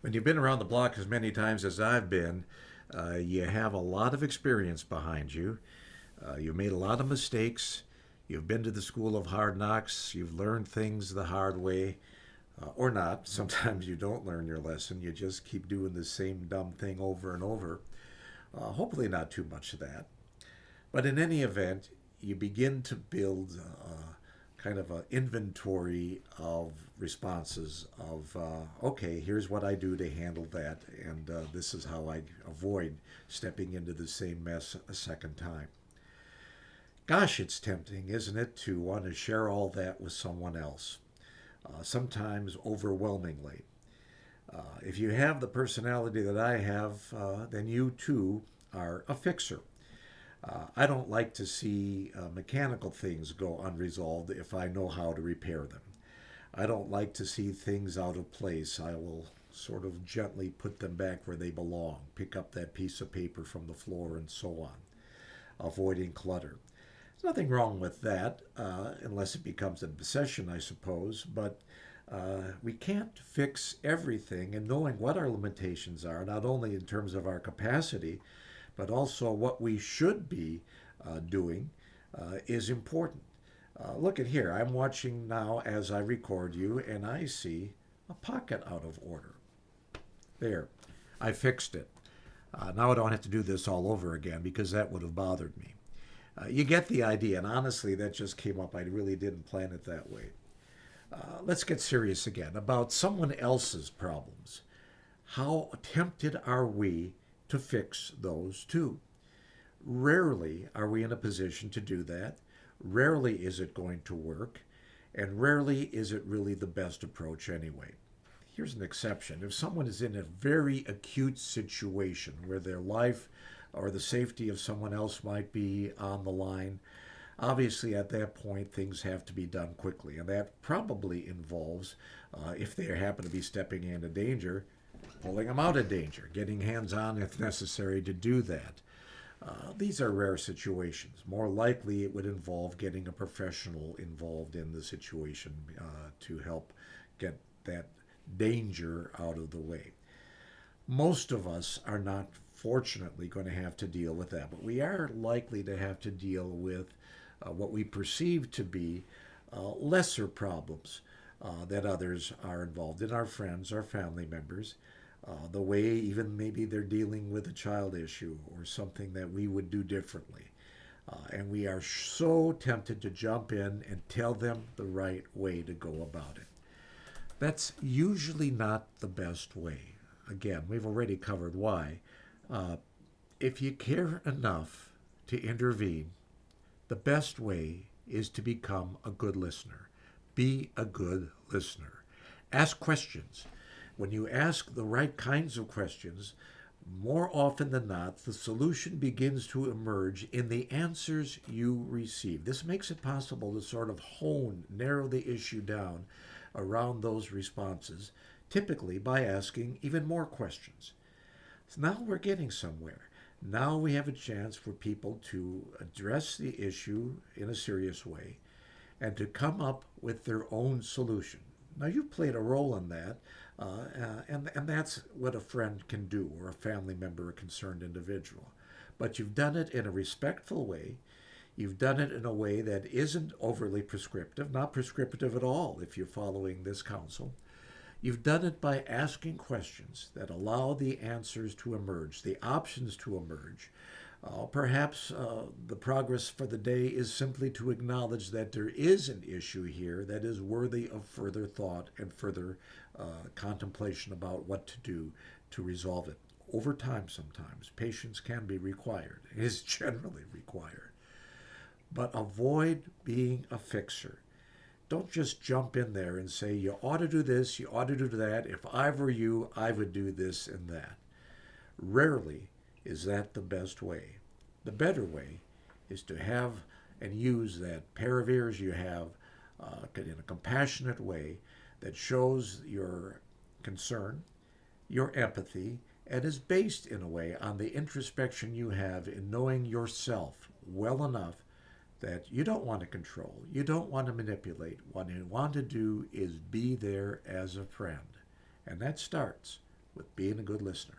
When you've been around the block as many times as I've been, you have a lot of experience behind you. You've made a lot of mistakes. You've been to the school of hard knocks. You've learned things the hard way, or not. Sometimes you don't learn your lesson. You just keep doing the same dumb thing over and over. Hopefully, not too much of that. But in any event, you begin to build kind of an inventory of responses of, okay, here's what I do to handle that, and this is how I avoid stepping into the same mess a second time. Gosh, it's tempting, isn't it, to want to share all that with someone else, sometimes overwhelmingly. If you have the personality that I have, then you too are a fixer. I don't like to see mechanical things go unresolved if I know how to repair them. I don't like to see things out of place. I will sort of gently put them back where they belong, pick up that piece of paper from the floor, and so on, avoiding clutter. There's nothing wrong with that, unless it becomes an obsession, I suppose, but we can't fix everything, and knowing what our limitations are, not only in terms of our capacity, but also what we should be doing, is important. Look at here. I'm watching now as I record you, and I see a pocket out of order. There. I fixed it. Now I don't have to do this all over again because that would have bothered me. You get the idea, and honestly, that just came up. I really didn't plan it that way. Let's get serious again about someone else's problems. How tempted are we to fix those too? Rarely are we in a position to do that. Rarely is it going to work. And rarely is it really the best approach anyway. Here's an exception. If someone is in a very acute situation where their life or the safety of someone else might be on the line, obviously at that point things have to be done quickly. And that probably involves, if they happen to be stepping into danger, pulling them out of danger, getting hands on if necessary to do that. These are rare situations. More likely, it would involve getting a professional involved in the situation to help get that danger out of the way. Most of us are not, fortunately, going to have to deal with that, but we are likely to have to deal with what we perceive to be lesser problems that others are involved in, our friends, our family members, the way even maybe they're dealing with a child issue or something that we would do differently. And we are so tempted to jump in and tell them the right way to go about it. That's usually not the best way. Again, we've already covered why. Uh, if you care enough to intervene, the best way is to become a good listener. Be a good listener. Ask questions. When you ask the right kinds of questions, more often than not, the solution begins to emerge in the answers you receive. This makes it possible to sort of narrow the issue down around those responses, typically by asking even more questions. So now we're getting somewhere. Now we have a chance for people to address the issue in a serious way and to come up with their own solution. Now, you've played a role in that, and that's what a friend can do, or a family member, a concerned individual. But you've done it in a respectful way. You've done it in a way that isn't overly prescriptive, not prescriptive at all if you're following this counsel. You've done it by asking questions that allow the answers to emerge, the options to emerge. Perhaps the progress for the day is simply to acknowledge that there is an issue here that is worthy of further thought and further contemplation about what to do to resolve it. Over time, sometimes patience can be required, is generally required. But avoid being a fixer. Don't just jump in there and say, you ought to do this, you ought to do that. If I were you, I would do this and that. Rarely is that the best way. The better way is to have and use that pair of ears you have in a compassionate way that shows your concern, your empathy, and is based in a way on the introspection you have in knowing yourself well enough that you don't want to control, you don't want to manipulate. What you want to do is be there as a friend. And that starts with being a good listener.